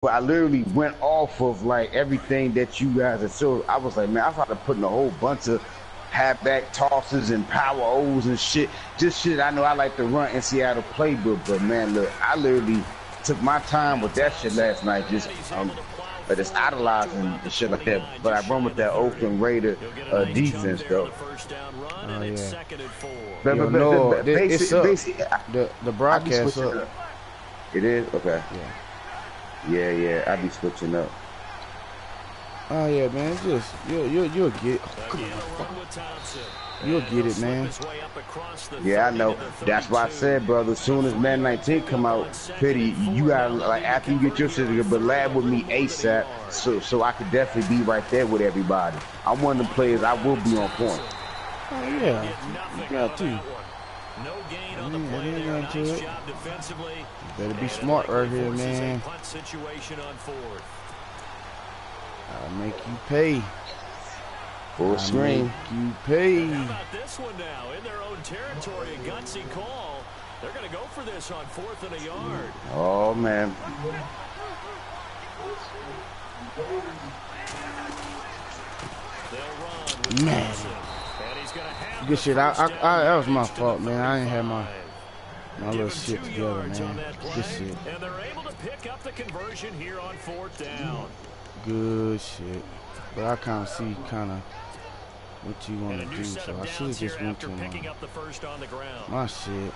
But I literally went off of like everything that you guys had showed. I was like, man, I started putting a whole bunch of halfback tosses and power O's and shit. Just shit I know I like to run in Seattle playbook. But man, look, I literally took my time with that shit last night. Just idolizing and shit like that. But I run with that Oakland Raider defense though. Oh yeah. But it's up. The broadcast up. It is? Okay. Yeah. Yeah, I be switching up. Oh yeah, man. It's just you'll get. You'll get it, man. Yeah, I know. That's why I said, brother. As soon as Madden 19 come out, Pity, you gotta like after you get your certificate, but lab with me ASAP, so I could definitely be right there with everybody. I'm one of the players. I will be on point. Oh yeah, you got to. No gain on the play there. Nice job defensively. You better be smart right here, man. Punt situation on fourth. I'll make you pay. Full screen. Make you pay. How about this one now? In their own territory, a gutsy call. They're going to go for this on 4th and a yard. Oh, man. They'll run. Man. Good shit. That was my fault, man. I didn't have my little shit together, man. Good shit. And they're able to pick up the conversion here on 4th down. Good shit. But I kind of see what you want to do, so I should have just went to my shit.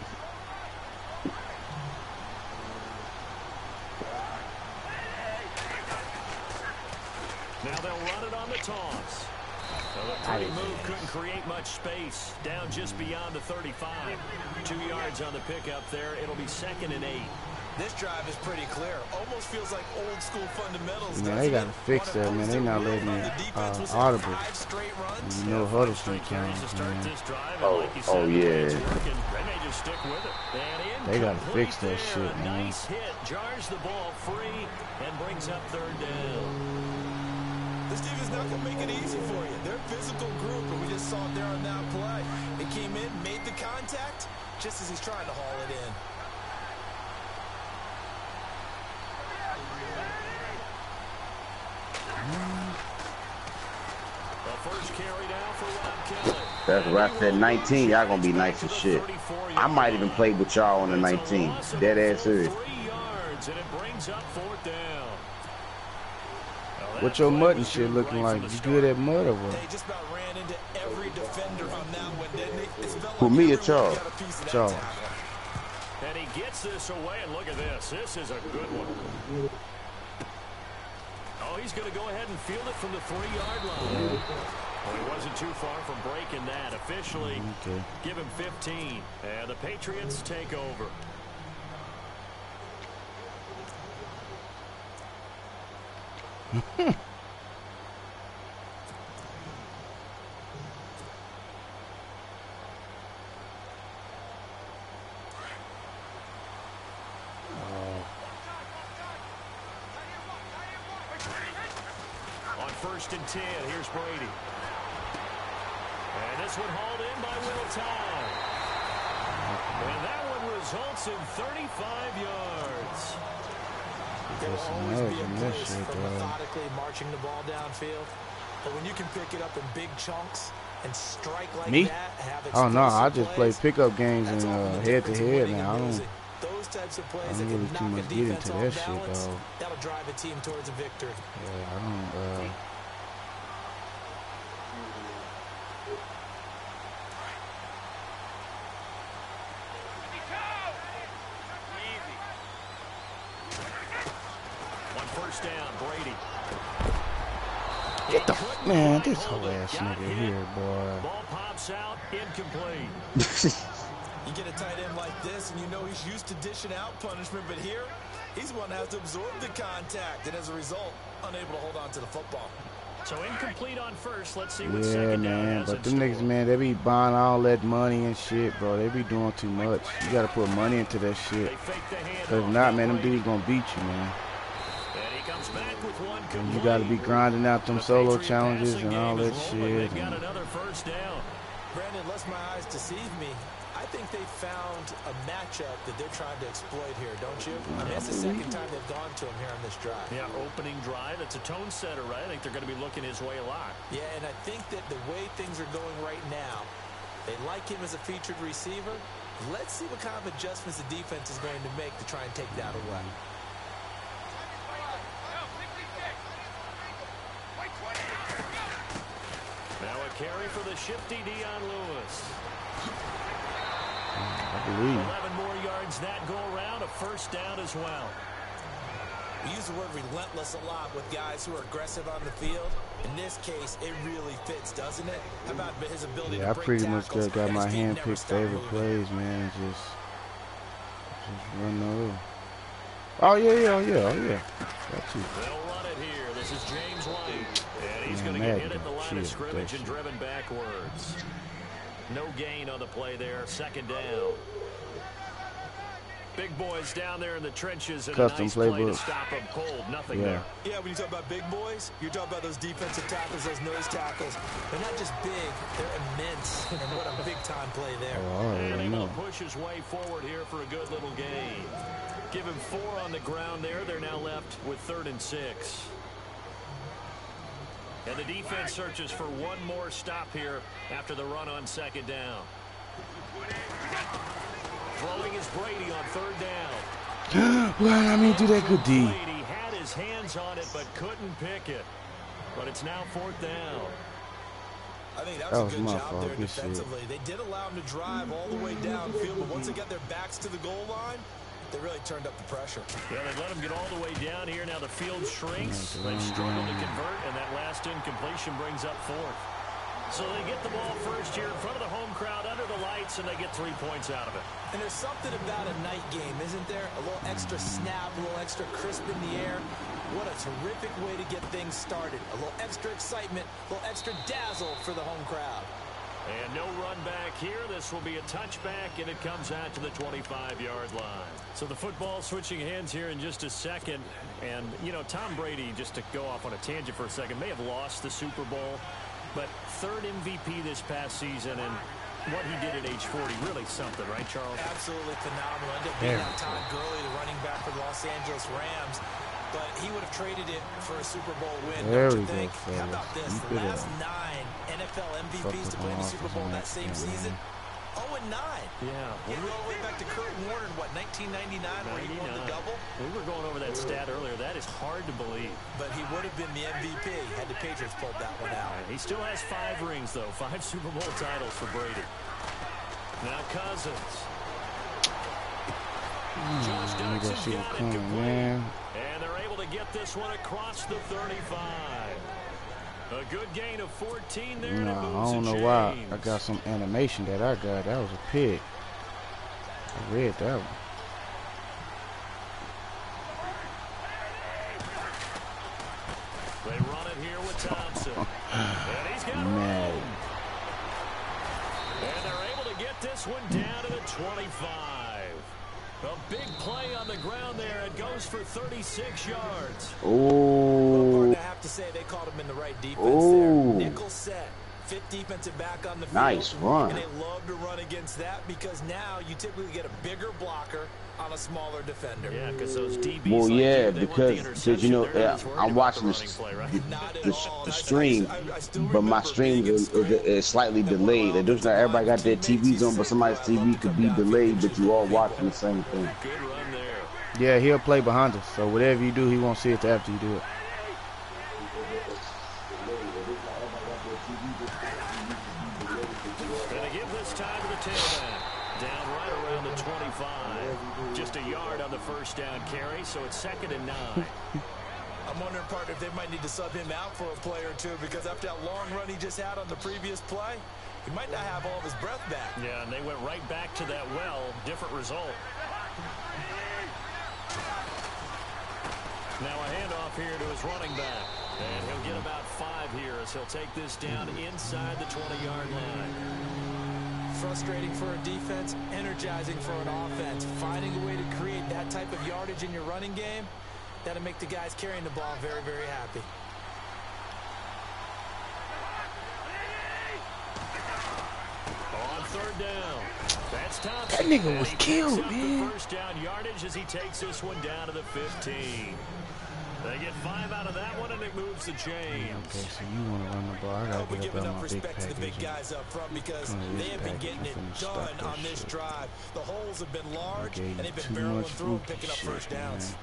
Now they'll run it on the toss. So the pretty move couldn't create much space. Down just beyond the 35. 2 yards on the pickup there. It'll be 2nd and 8. This drive is pretty clear. Almost feels like old school fundamentals. Man, they gotta fix that, man. They not letting me audible. You know Huddleston counts, man. Oh yeah. They gotta fix that shit, man. Nice hit, jars the ball free and brings up 3rd down. This team is not gonna make it easy for you. They're a physical group, and we just saw it there on that play. It came in, made the contact, just as he's trying to haul it in. That's what I said. 19, y'all gonna be nice as shit. I might even play with y'all on the 19. Dead ass serious. What your mud and shit looking like? You good at mud or what? Who, me or Charles? Charles. And he gets this away, and look at this. This is a good one. Oh, he's going to go ahead and field it from the 3-yard line. Well, he wasn't too far from breaking that. Officially, give him 15. And the Patriots take over. On 1st and 10, here's Brady. And this one hauled in by Will Tye. And that one results in 35 yards. There will always be a place for methodically marching the ball downfield. But when you can pick it up in big chunks and strike like that, oh no, I just play pickup games and head-to-head now. I don't really too much get into that shit, though. That'll drive a team towards a victory. Yeah, I don't. On 1st down, Brady. Get the man, this whole ass nigga here, boy. Ball pops out, incomplete. You get a tight end like this, and you know he's used to dishing out punishment, but here, he's the one that has to absorb the contact, and as a result, unable to hold on to the football. So incomplete on 1st. Let's see what 2nd down man, but them niggas, man, they be buying all that money and shit, bro. They be doing too much. You gotta put money into that shit. Cause if not, man, them dudes gonna beat you, man. And you gotta be grinding out them solo challenges and all that shit. Brandon, lest my eyes deceive me, I I think they found a matchup that they're trying to exploit here, don't you? I mean, that's the second time they've gone to him here on this drive. Yeah, opening drive. It's a tone setter, right? I think they're going to be looking his way a lot. Yeah, and I think that the way things are going right now, they like him as a featured receiver. Let's see what kind of adjustments the defense is going to make to try and take that away. Now a carry for the shifty Dion Lewis. I believe. 11 more yards that go around, a first down as well. We use the word relentless a lot with guys who are aggressive on the field. In this case, it really fits, doesn't it? How about his ability to break I pretty much tackles, got my his feet hand never picked stop favorite moving. plays, man. Just run over. Oh yeah. Got you. They'll run it here. This is James White. And he's going to get hit at the line of scrimmage and driven backwards. No gain on the play there. Second down. Big boys down there in the trenches, and Custom a nice play to playbook. stop them cold. Nothing Yeah. there. Yeah, when you talk about big boys, you're talking about those defensive tackles, those nose tackles. They're not just big, they're immense. And what a big-time play there. Oh, I And already able know. to push his way forward here for a good little gain. Give him 4 on the ground there. They're now left with 3rd and 6. And the defense searches for one more stop here after the run on second down. Throwing is Brady on 3rd down. Well, I mean, do that good D. Brady had his hands on it but couldn't pick it. But it's now 4th down. I think that That was a was good my job fault. there Good shit. defensively. They did allow him to drive all the way downfield, but once they got their backs to the goal line, they really turned up the pressure. Yeah, they let him get all the way down here. Now the field shrinks. They struggle to convert, and that last incompletion brings up 4th. So they get the ball first here in front of the home crowd under the lights, and they get 3 points out of it. And there's something about a night game, isn't there? A little extra snap, a little extra crisp in the air. What a terrific way to get things started. A little extra excitement, a little extra dazzle for the home crowd. And no run back here. This will be a touchback, and it comes out to the 25-yard line. So the football switching hands here in just a second. And, you know, Tom Brady, just to go off on a tangent for a second, may have lost the Super Bowl, but 3rd MVP this past season, and what he did at age 40, really something, right, Charles? Absolutely phenomenal. Ended up being on Todd Gurley, the running back for the Los Angeles Rams. But he would have traded it for a Super Bowl win, There don't you we go, think? fellas. How about this? Keep The it last up. 9 NFL MVPs to play in the Super Bowl that same season, 0-9. Yeah. Getting all the way back to Kurt Warner in, what, 1999, where he won the double? We were going over that stat earlier. That is hard to believe. But he would have been the MVP had the Patriots pulled that one out. He still has 5 rings, though. 5 Super Bowl titles for Brady. Now Cousins. Josh Doxson's got it complete. And they're able to get this one across the 35. A good gain of 14 there. Nah, I don't know why. I got some animation that I got. That was a pick. I read that one. They run it here with Thompson. And he's got Man. And they're able to get this one down to the 25. A big play on the ground there. It goes for 36 yards. Oh. I have to say they called him in the right defense there. Nickel set. 5th defensive back on the field. Nice run. And they love to run against that because now you typically get a bigger blocker on a smaller defender. Yeah, because those DBs. Well, like yeah, they want the because you know, interception. They're not as worried I'm about watching the running play, right? the stream, but my stream is slightly delayed. And there's not everybody got their TVs on, but somebody's TV could be delayed, but you all watching the same thing. Good run there. Yeah, he'll play behind us. So whatever you do, he won't see it till after you do it. Gonna give this time to the tailback. Down right around the 25. Just a yard on the first down carry, so it's 2nd and 9. I'm wondering, partner, if they might need to sub him out for a play or two because after that long run he just had on the previous play, he might not have all of his breath back. Yeah, and they went right back to that well. Different result. Now a handoff here to his running back. And he'll get about 5 here as he'll take this down inside the 20-yard line. Frustrating for a defense, energizing for an offense. Finding a way to create that type of yardage in your running game, that'll make the guys carrying the ball very, very happy. On 3rd down. That's tough. That nigga was killed, man. First down yardage as he takes this one down to the 15. They get 5 out of that one, and it moves the chains. Okay, so you want to run the ball. I got to give enough respect to the big guys up front because they have been getting it done on this drive. The holes have been large, and they've been barreling through and picking up first downs.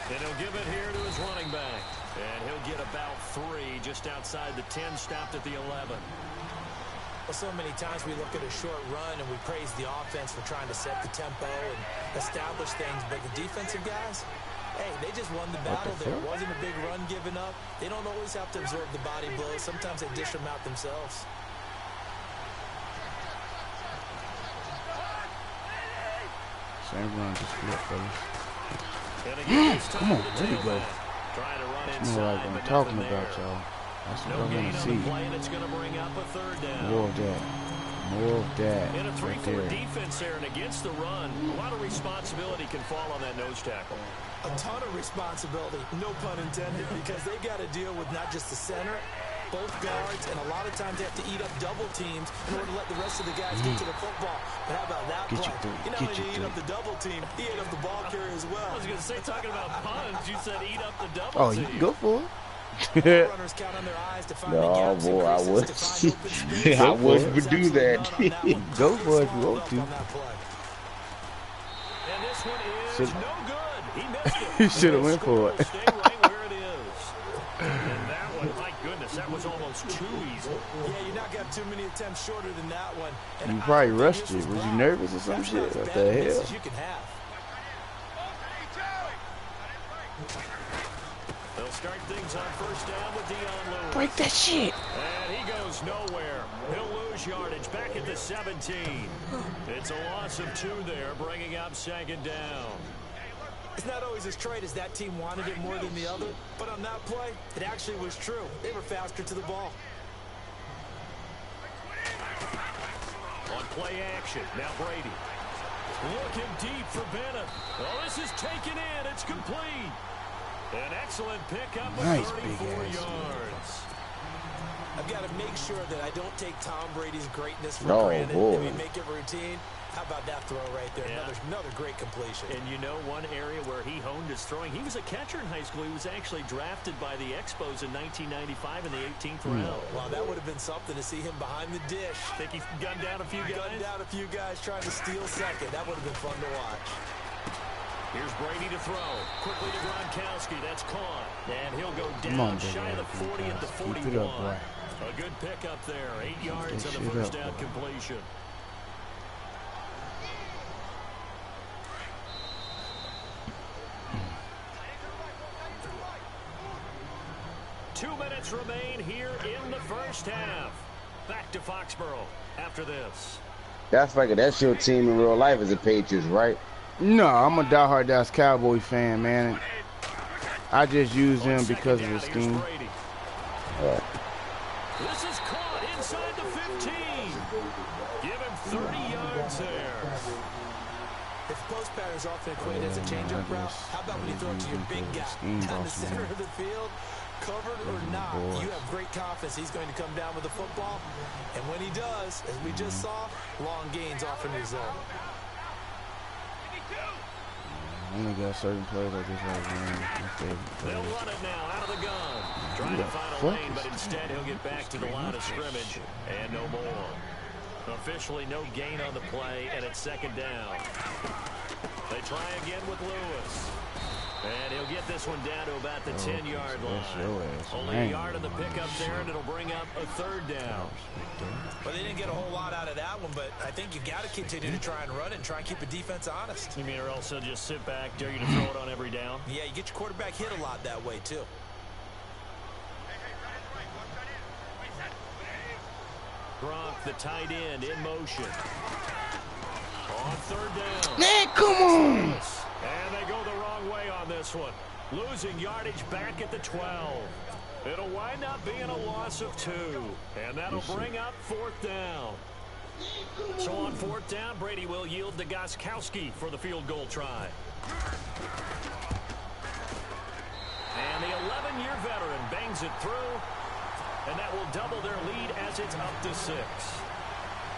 And he'll give it here to his running back. And he'll get about 3 just outside the 10, stopped at the 11. Well, so many times we look at a short run and we praise the offense for trying to set the tempo and establish things, but the defensive guys, hey, they just won the battle. There wasn't a big run given up. They don't always have to absorb the body blows. Sometimes they dish them out themselves. Same run, just flip, fellas. Come on, there you go. Trying to run That's what I'm talking about, y'all. That's what I want to see. More of that. More of that. In a 3-4 defense there and against the run, a lot of responsibility can fall on that nose tackle. A ton of responsibility, no pun intended, because they got to deal with not just the center, both guards, and a lot of times they have to eat up double teams in order to let the rest of the guys get to the football. But how about that play? You know, when you eat up the double team, he ate up the ball carrier as well. I was going to say, talking about puns, you said eat up the double team. Oh, you can go for it. Runners count on their eyes to find the gaps boy, I and would. creases to find open space. I wouldn't do that. Go for it if you want to. And this one is no good. He missed it. He should have went for it. Stay right where it is. And that one, my goodness, that was almost too easy. Yeah, you're not going to have too many attempts shorter than that one. And You probably rushed it. Was you nervous or some shit? What the hell? You can have. They'll start things on first down with Dion Lewis. Break that shit. And he goes nowhere. He'll lose yardage back at the 17. It's a loss of 2 there, bringing up 2nd down. It's not always as straight as that team wanted it more than the other, but on that play, it actually was true. They were faster to the ball. On play action, now Brady. Looking deep for Bennett. Oh, this is taken in. It's complete. An excellent pickup of 34 yards. I've got to make sure that I don't take Tom Brady's greatness for granted. Boy. We make it routine. How about that throw right there? Yeah. Another great completion. And you know one area where he honed his throwing? He was a catcher in high school. He was actually drafted by the Expos in 1995 in the 18th round. Wow, that would have been something to see him behind the dish. Think he gunned down a few guys? Gunned down a few guys trying to steal second. That would have been fun to watch. Here's Brady to throw. Quickly to Gronkowski. That's caught. And he'll go down shy of the 40 at the 41. Keep it up, boy. A good pickup there. 8 yards on the first down completion. Two minutes remain here in the first half. Back to Foxborough after this. That's your team in real life is the Patriots, right? No, I'm a diehard Dallas Cowboy fan, man. I just use them because of the scheme. This is caught inside the 15. Give him 30 yards there. If post patterns often equate as a change-up route, how about when you throw it to your big guy down the center of the field? Covered or not, you have great confidence he's going to come down with the football. And when he does, as we just saw, long gains often result. I only got certain plays like this right now. They'll run it now out of the gun. Trying to find a lane, but instead he'll get back to the line of scrimmage. And no more. Officially no gain on the play, and it's 2nd down. They try again with Lewis. And he'll get this one down to about the 10-yard line. Only a yard on the pickup there, and it'll bring up a 3rd down. Well, they didn't get a whole lot out of that one, but I think you got to continue to try and run it and try and keep the defense honest. You mean or else they'll just sit back, dare you to throw it on every down? Yeah, you get your quarterback hit a lot that way, too. Gronk, the tight end, in motion. On 3rd down. Man, come on! And they go the wrong way on this one. Losing yardage back at the 12. It'll wind up being a loss of 2. And that'll bring up 4th down. So on 4th down, Brady will yield to Gostkowski for the field goal try. And the 11-year veteran bangs it through, and that will double their lead as it's up to 6.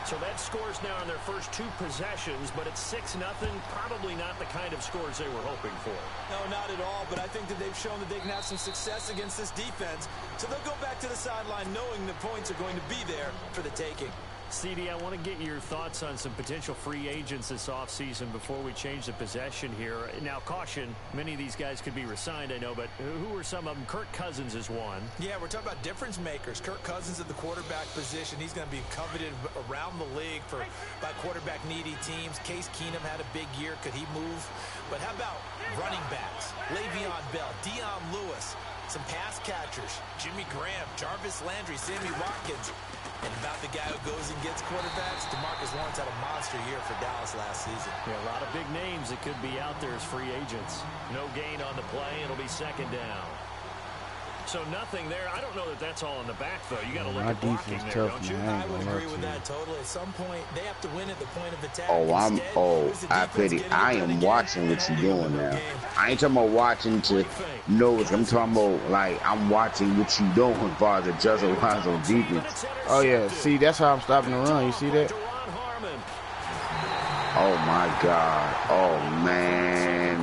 So that scores now in their first 2 possessions, but it's 6-0. Probably not the kind of scores they were hoping for. No, not at all, but I think that they've shown that they can have some success against this defense. So they'll go back to the sideline knowing the points are going to be there for the taking. CD, I want to get your thoughts on some potential free agents this offseason before we change the possession here. Now, caution, many of these guys could be re-signed, I know, but who are some of them? Kirk Cousins is one. Yeah, we're talking about difference makers. Kirk Cousins at the quarterback position. He's going to be coveted around the league by quarterback-needy teams. Case Keenum had a big year. Could he move? But how about running backs? Le'Veon Bell, Dion Lewis, some pass catchers, Jimmy Graham, Jarvis Landry, Sammy Watkins. And about the guy who goes and gets quarterbacks, DeMarcus Lawrence had a monster year for Dallas last season. Yeah, a lot of big names that could be out there as free agents. No gain on the play. It'll be 2nd down. So nothing there. I don't know that that's all in the back, though. You got to look at blocking there, don't you? I would agree with that totally. At some point, they have to win at the point of attack. I am watching what you're doing now. I ain't talking about watching to know. I'm talking about, like, I'm watching what you doing as far as adjusting lines on defense. Oh, yeah. See, that's how I'm stopping the run. You see that? Oh, my God. Oh, man.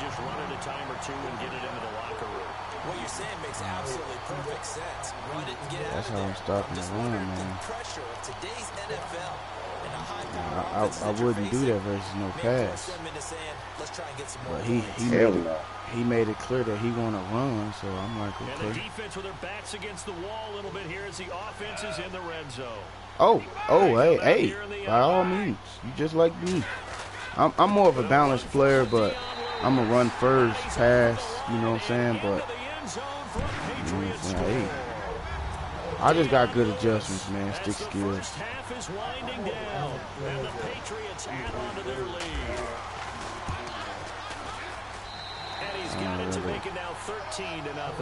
Just run it a time or two and get it into the locker room. What you're saying makes absolutely perfect sense. Run it and get out That's of how there. I'm stopping the run, man. Pressure of today's NFL. I wouldn't do that versus no pass. But he made it clear that he want to run, so I'm like, okay. And the defense with their backs against the wall a little bit here as the offense is in the red zone. Hey, by all means, you just like me. I'm more of a balanced player, but I'm a run first, pass, you know what I'm saying? But hey, I just got good adjustments, man. Stick skills. First half is winding down, and the Patriots add on to their lead. And he's got it to make it now 13-0. Just got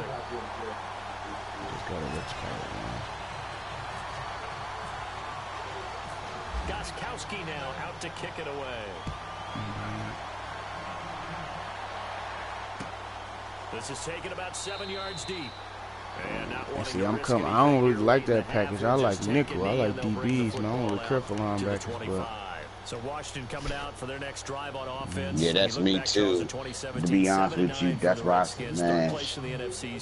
a let's call it, man. Gostkowski now out to kick it away. This is taken about 7 yards deep. And see, I'm coming. I don't really like that package. I like nickel. I like DBs, man. I don't really care for linebackers, but. So Washington coming out for their next drive on offense. Yeah, that's me too. To be honest with you, that's why, man,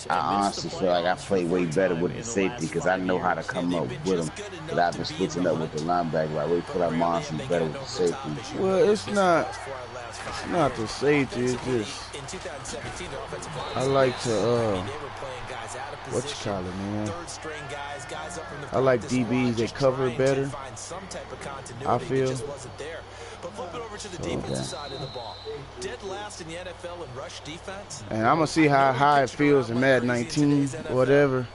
I honestly feel like I play way better with the safety because I know how to come up with them. But I've been switching up with the linebacker. Like, wait for that monster better with the safety. Well, it's not the safety. It's just I like to what you call it, man? I like DBs that cover better. I feel. But flip it over to the defensive side of the ball. Dead last in the NFL in rush defense. And I'm gonna see how it feels in Madden 19, whatever.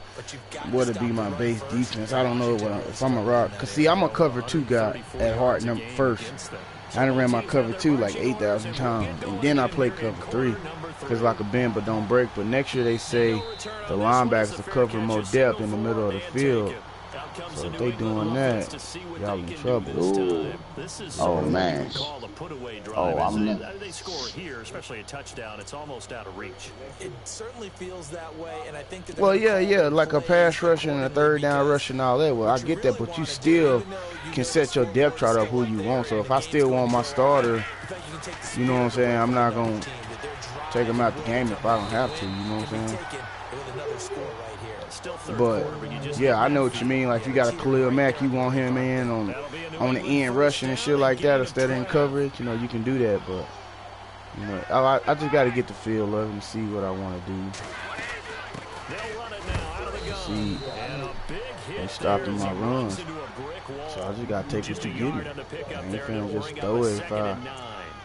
Would it be my base defense? I don't know if I'm a rock. Cause see, I'm a cover 2 guy at heart first. I done ran my cover 2 like 8,000 times, and then I play cover 3 because like a bend but don't break. But next year they say the linebackers will cover more depth in the middle of the field. So if they doing that, y'all in trouble. Ooh. Oh man. They score here, especially a touchdown. It's almost out of reach. It certainly feels that way, and I think that. Well, yeah, like a pass rush and a third down rush and all that. Well, I get that, but you still can set your depth chart up who you want. So if I still want my starter, you know what I'm saying, I'm not gonna take him out the game if I don't have to. You know what I'm saying? But yeah, I know what you mean. Like if you got a Khalil Mack, you want him in on the end rushing and shit like that instead of in coverage. You know, you can do that, but you know, I just got to get the feel of it and see what I want to do. See, they stopping my runs, so I just got to take what you give me. I ain't finna just throw it if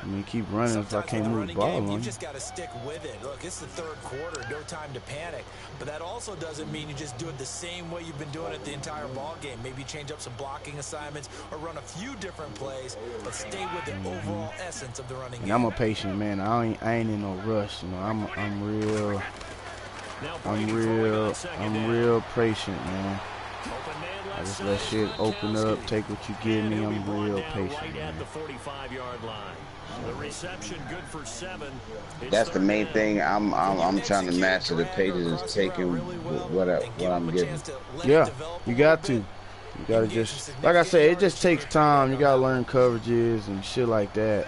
I mean, keep running if I can't move the ball on. You just got to stick with it. Look, it's the third quarter, no time to panic. But that also doesn't mean you just do it the same way you've been doing it the entire ball game. Maybe change up some blocking assignments or run a few different plays, but stay with the overall essence of the running game. And I'm a patient man. I ain't in no rush. You know, I'm real patient, man. I just let shit open up, take what you give me. I'm real patient, man. The 45-yard line. The reception good for 7. That's the main thing. I'm trying to master the pages is taking what I'm getting. Yeah, you got to. You gotta just, like I said, it just takes time. You gotta learn coverages and shit like that.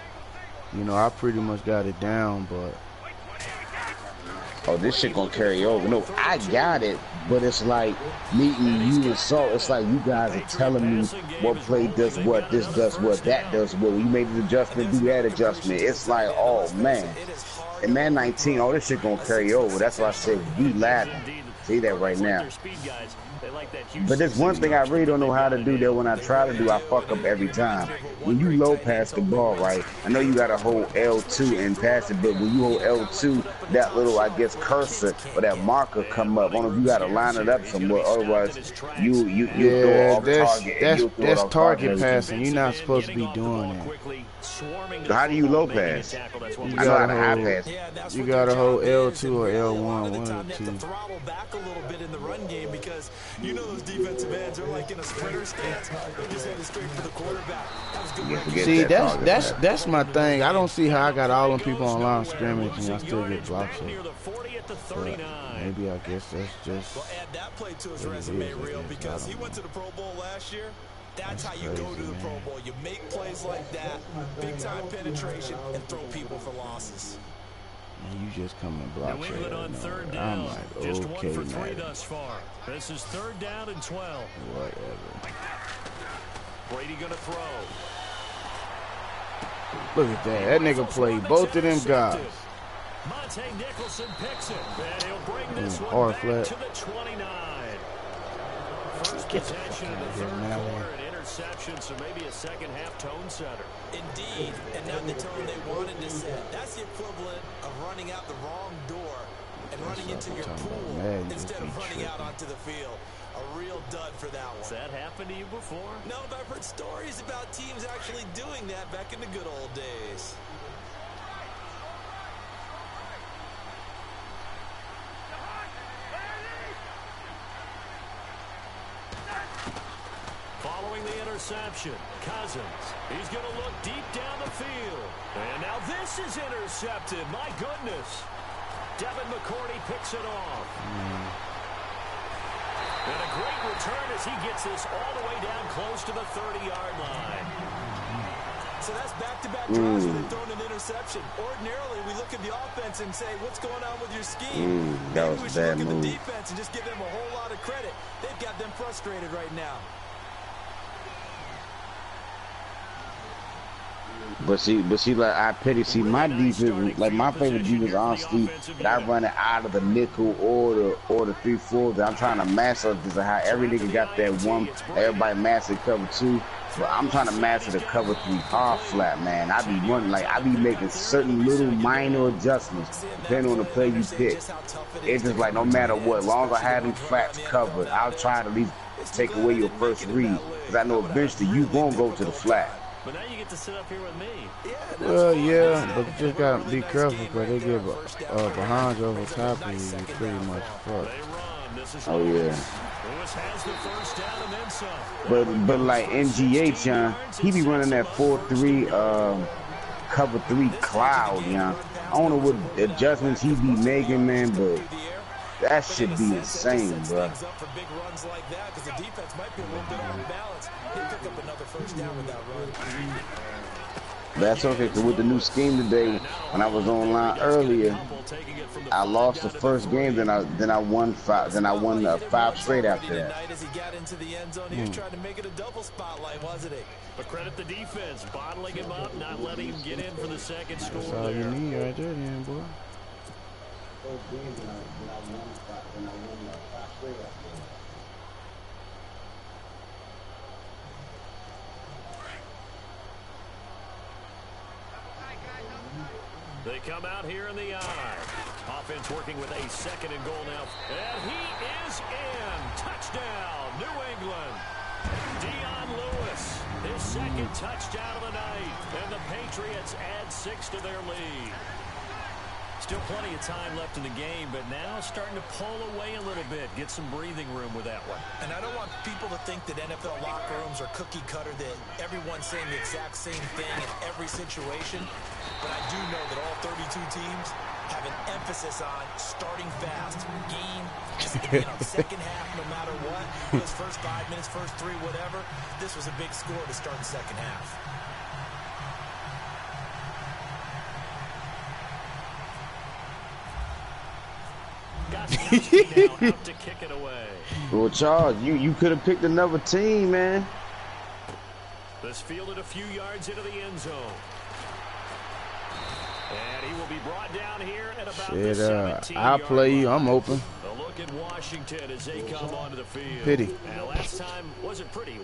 You know, I pretty much got it down, but. Oh, this shit gonna carry over. No, I got it, but it's like meeting you and Salt. It's like you guys are telling me what play does what, this does what, that does what. When you made the adjustment, do that adjustment. It's like, oh man. And man 19, all this shit gonna carry over. That's why I said we laughing. See that right now. But there's one thing I really don't know how to do that when I try to do, I fuck up every time. When you low pass the ball, right, I know you gotta hold L2 and pass it, but when you hold L2, that little, I guess, cursor or that marker come up. I don't know if you gotta line it up somewhere, otherwise you throw it off target. That's target passing. You're not supposed to be doing that. So how do you low pass? I know how to high pass. You gotta hold L2 or L1, one of the two. Throttle back a little bit in the run game because you know those defensive ends are like in a sprinter stance. They're just headed straight for the quarterback. See, that's my thing. I don't see how I got all them people on line of scrimmage and I still get blocked. But maybe I guess that's just. Well, add that play to his resume, real, because he went to the Pro Bowl last year. That's how you go to the Pro Bowl. You make plays like that, big-time penetration, and throw people for losses. And you just come and block New shit. England on third down. I'm like, Just okay, 1 for 3 man. thus far. This is 3rd down and 12. Whatever. Brady gonna throw. Look at that. That nigga played both of them guys. Monte Nicholson picks it, and he'll bring this one hard back flat. to the 29. First Get the possession fuck of the out of here, third man. quarter, an interception, so maybe a second-half tone setter. Indeed, and not the tone they wanted to set. That's the equivalent of running out the wrong door and running into your pool instead of running out onto the field. A real dud for that one. Has that happened to you before? No, but I've heard stories about teams actually doing that back in the good old days. Following the interception, Cousins. He's going to look deep down the field. And now this is intercepted. My goodness. Devin McCourty picks it off. And a great return as he gets this all the way down close to the 30-yard line. So that's back-to-back drives where they've thrown an interception. Ordinarily, we look at the offense and say, what's going on with your scheme? That Maybe we was a should bad look at move. the defense and just give them a whole lot of credit. They've got them frustrated right now. But see, like I pity. See, my defense, like my favorite defense, honestly, that I run it out of the nickel or the 3-4. That I'm trying to master this. How every nigga got that one. Everybody mastered cover 2, but I'm trying to master the cover 3 hard flat, man. I be running like I be making certain little minor adjustments depending on the play you pick. It's just like no matter what, as long as I have these flats covered, I'll try to at least take away your first read, because I know eventually you gonna go to the flat. But now you get to sit up here with me. Well, yeah, but you just gotta be careful because they get behind you over top of you, you're pretty much fucked. Oh yeah. But like NGH, he be running that 4-3 cover 3 cloud, I don't know what adjustments he be making, man, but that should be insane, bro. That's okay, because with the new scheme today, when I was online earlier, I lost the first game, then I won 5, then I won 5 straight after that. But credit the defense, bottling him up, not letting him get in for the second score. That's all you need right there, then, boy. They come out here in the eye. Offense working with a 2nd and goal now. And he is in. Touchdown, New England. Dion Lewis, his 2nd touchdown of the night. And the Patriots add 6 to their lead. Still plenty of time left in the game, but now starting to pull away a little bit. Get some breathing room with that one. And I don't want people to think that NFL locker rooms are cookie cutter, that everyone's saying the exact same thing in every situation. But I do know that all 32 teams have an emphasis on starting fast. Game, second half, no matter what. Those first 5 minutes, first 3, whatever. This was a big score to start the second half. Now out to kick it away. Well, Charles, you could have picked another team, man. This fielded a few yards into the end zone. And he will be brought down here at about the 17-yard I'll play you. I'm open. A look at Washington as they come onto the field. Pity. And last time wasn't pretty.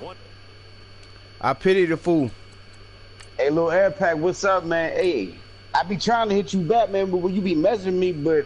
I pity the fool. Hey, little Air Pack, what's up, man? Hey, I be trying to hit you back, man, but when you be messaging me, but